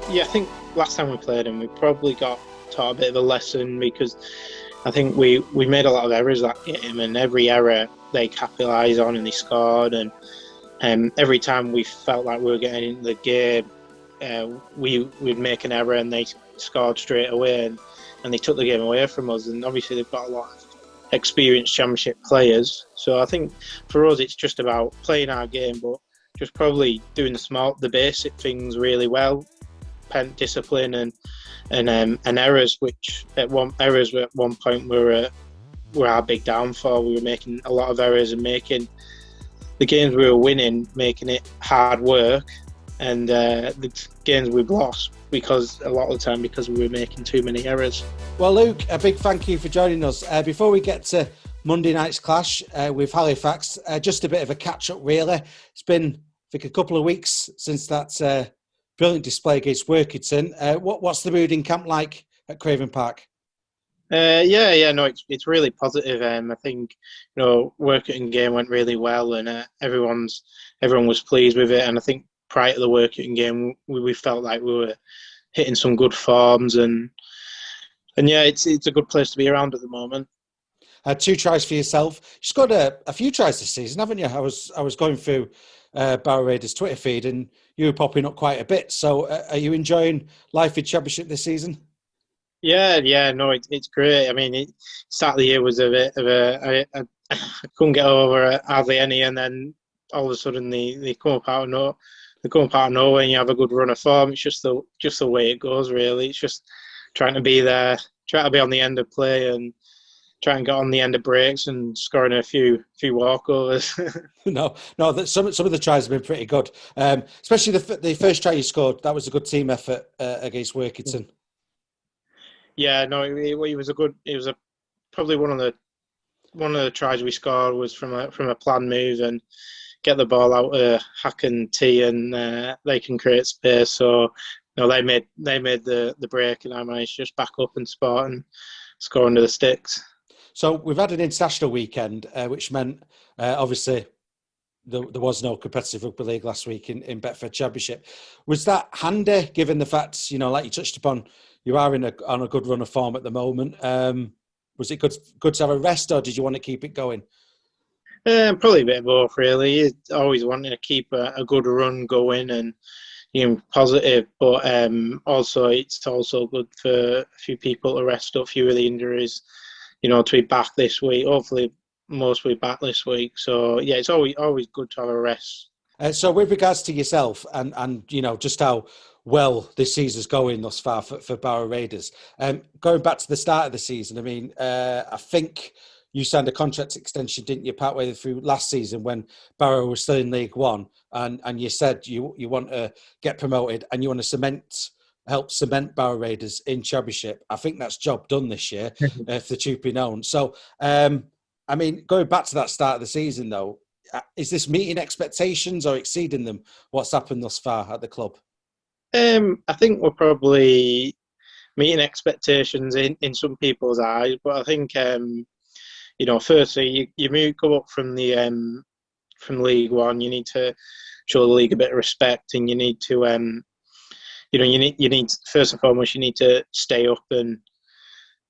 Yeah, I think last time we played him, we probably got taught a bit of a lesson because I think we made a lot of errors that game, and every error they capitalised on and they scored. And every time we felt like we were getting into the game, we'd make an error and they scored straight away, and they took the game away from us. And obviously they've got a lot of experienced championship players, so I think for us it's just about playing our game, but just probably doing the basic things really well. Discipline and errors, which at one point were our big downfall. We were making a lot of errors and making the games we were winning, making it hard work, and the games we've lost because a lot of the time because we were making too many errors. Well, Luke, a big thank you for joining us. Before we get to Monday night's clash with Halifax, just a bit of a catch-up really. It's been, I think, a couple of weeks since that brilliant display against Workington. What's the mood in camp like at Craven Park? It's really positive. I think Workington game went really well, and everyone was pleased with it. And I think prior to the Workington game, we felt like we were hitting some good forms, and yeah, it's a good place to be around at the moment. 2 tries for yourself. You scored a few tries this season, haven't you? I was going through Barrow Raiders Twitter feed, and you were popping up quite a bit. So, are you enjoying life in Championship this season? It's great. I mean, start of the year was a bit of I couldn't get over hardly any, and then all of a sudden they come up out of nowhere, and you have a good run of form. It's just the way it goes, really. It's just trying to be there, trying to be on the end of play, and try and get on the end of breaks and scoring a few walkovers. No. Some of the tries have been pretty good, especially the first try you scored. That was a good team effort against Workington. Yeah, no, it was probably one of the tries we scored was from a planned move and get the ball out of Hack and T, and they can create space. So they made the break, and I managed to just back up and spot and score under the sticks. So we've had an international weekend, which meant obviously there was no competitive rugby league last week in Betfred Championship. Was that handy, given the fact, like you touched upon, you are on a good run of form at the moment? Was it good to have a rest, or did you want to keep it going? Probably a bit of both, really. You always wanting to keep a good run going and positive, but also it's also good for a few people to rest up, a few of the injuries. To be back this week. Hopefully, most will be back this week. So yeah, it's always good to have a rest. So with regards to yourself and just how well this season's going thus far for Barrow Raiders, going back to the start of the season, I mean, I think you signed a contract extension, didn't you, partway through last season when Barrow was still in League One, and you said you want to get promoted and you want to help cement Barrow Raiders in Championship. I think that's job done this year, if the truth be known. So, I mean, going back to that start of the season, though, is this meeting expectations or exceeding them? What's happened thus far at the club? I think we're probably meeting expectations in some people's eyes, but I think firstly you come up from League One, you need to show the league a bit of respect, and you need to you need first and foremost you need to stay up, and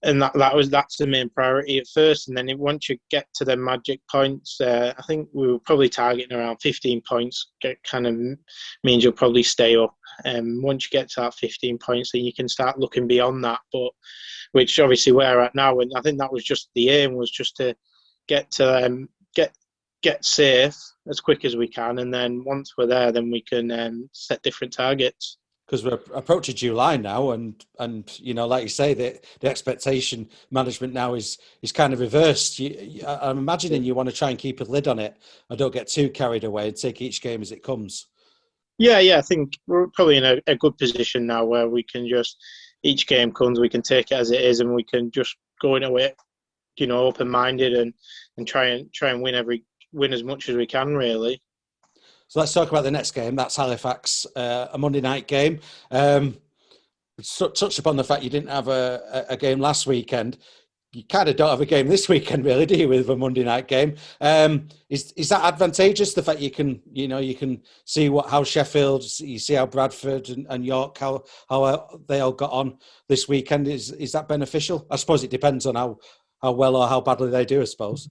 that's the main priority at first, and then once you get to the magic points, I think we were probably targeting around 15 points. It kind of means you'll probably stay up, and once you get to that 15 points, then you can start looking beyond that. But which obviously we're at now, and I think that was just the aim, was just to get to get safe as quick as we can, and then once we're there, then we can set different targets. Because we're approaching July now, and like you say, the expectation management now is kind of reversed. I'm imagining you want to try and keep a lid on it and don't get too carried away and take each game as it comes. Yeah, I think we're probably in a good position now where we can just, each game comes, we can take it as it is, and we can just go in a way, open-minded and try and win as much as we can, really. So let's talk about the next game. That's Halifax, a Monday night game. Touched upon the fact you didn't have a game last weekend. you kind of don't have a game this weekend, really, do you? With a Monday night game, is that advantageous? The fact you can see how Sheffield, you see how Bradford and York how they all got on this weekend. Is that beneficial? I suppose it depends on how well or how badly they do, I suppose.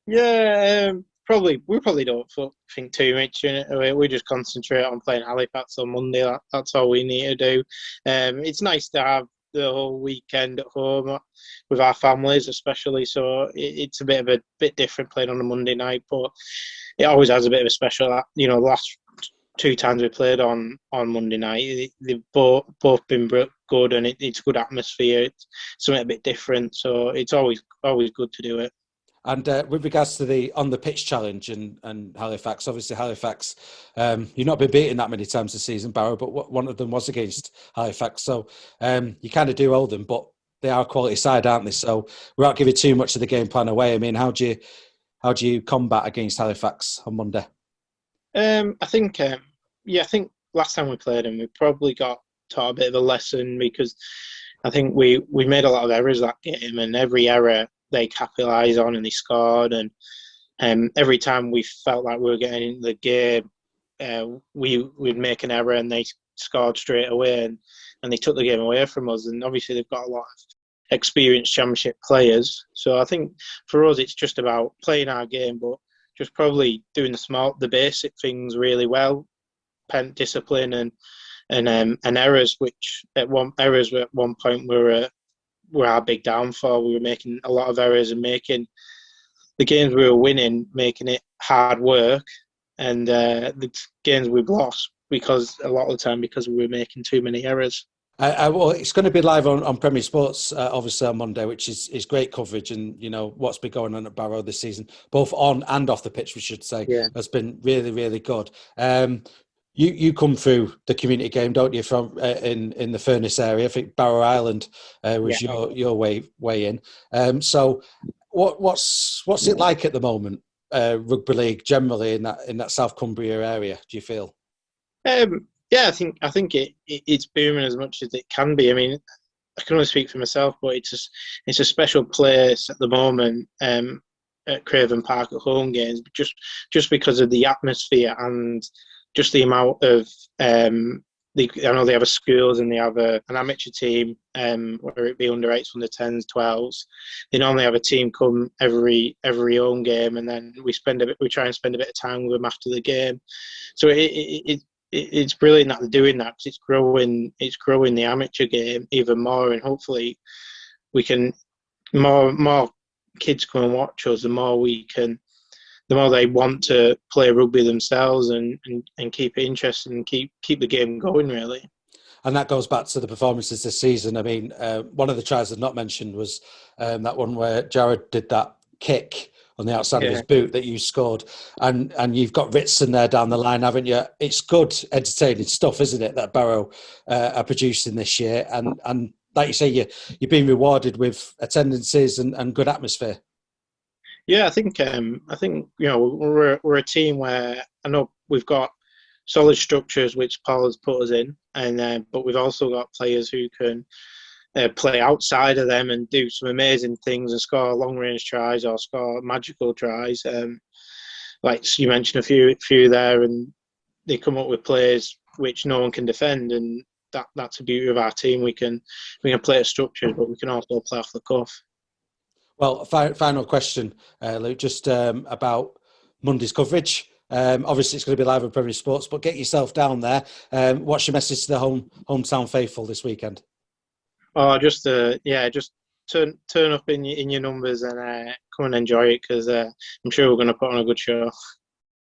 Yeah, we probably don't think too much in it. We just concentrate on playing Halifax on Monday. That's all we need to do. It's nice to have the whole weekend at home with our families, especially. So it's a bit different playing on a Monday night, but it always has a bit of a special. The last two times we played on Monday night, they've both been good, and it's good atmosphere. It's something a bit different, so it's always good to do it. And with regards to the on the pitch challenge and Halifax, obviously Halifax, you've not been beaten that many times this season, Barrow, but one of them was against Halifax. So you kind of do owe them, but they are a quality side, aren't they? So without giving too much of the game plan away, I mean, how do you combat against Halifax on Monday? I think last time we played them, we probably got taught a bit of a lesson, because I think we made a lot of errors that game, and every error they capitalised on and they scored. And every time we felt like we were getting into the game, we'd make an error and they scored straight away, and they took the game away from us. And obviously they've got a lot of experienced championship players. So I think for us it's just about playing our game, but just probably doing the basic things really well, discipline and errors, which at one point were our big downfall. We were making a lot of errors and making the games we were winning, making it hard work, and the games we've lost a lot of the time because we were making too many errors. Well, it's going to be live on Premier Sports, obviously on Monday, which is great coverage. And what's been going on at Barrow this season, both on and off the pitch, we should say, has been really, really good. You come through the community game, don't you? From in the Furness area, I think Barrow Island was your way in. So what's it like at the moment, rugby league generally in that South Cumbria area? Do you feel? Yeah, I think it's booming as much as it can be. I mean, I can only speak for myself, but it's a special place at the moment at Craven Park at home games, just because of the atmosphere and just the amount of I know they have a schools and they have an amateur team, whether it be under 8s, under 10s, 12s. They normally have a team come every home game, and then we try and spend a bit of time with them after the game. So it's brilliant that they're doing that, because it's growing the amateur game even more, and hopefully we can more kids come and watch us, the more they want to play rugby themselves and keep it interesting and keep the game going, really. And that goes back to the performances this season. I mean, one of the tries I've not mentioned was that one where Jared did that kick on the outside of his boot that you scored, and you've got Ritson there down the line, haven't you? It's good, entertaining stuff, isn't it, that Barrow are producing this year? And like you say, you're being rewarded with attendances and good atmosphere. Yeah, I think we're a team where I know we've got solid structures which Paul has put us in, and but we've also got players who can play outside of them and do some amazing things and score long range tries or score magical tries. Like you mentioned a few there, and they come up with plays which no one can defend, and that's the beauty of our team. We can play at structures, but we can also play off the cuff. Well, final question, Luke, just about Monday's coverage. Obviously, it's going to be live on Premier Sports, but get yourself down there. What's your message to the hometown faithful this weekend? Oh, just turn up in your numbers and come and enjoy it, because I'm sure we're going to put on a good show.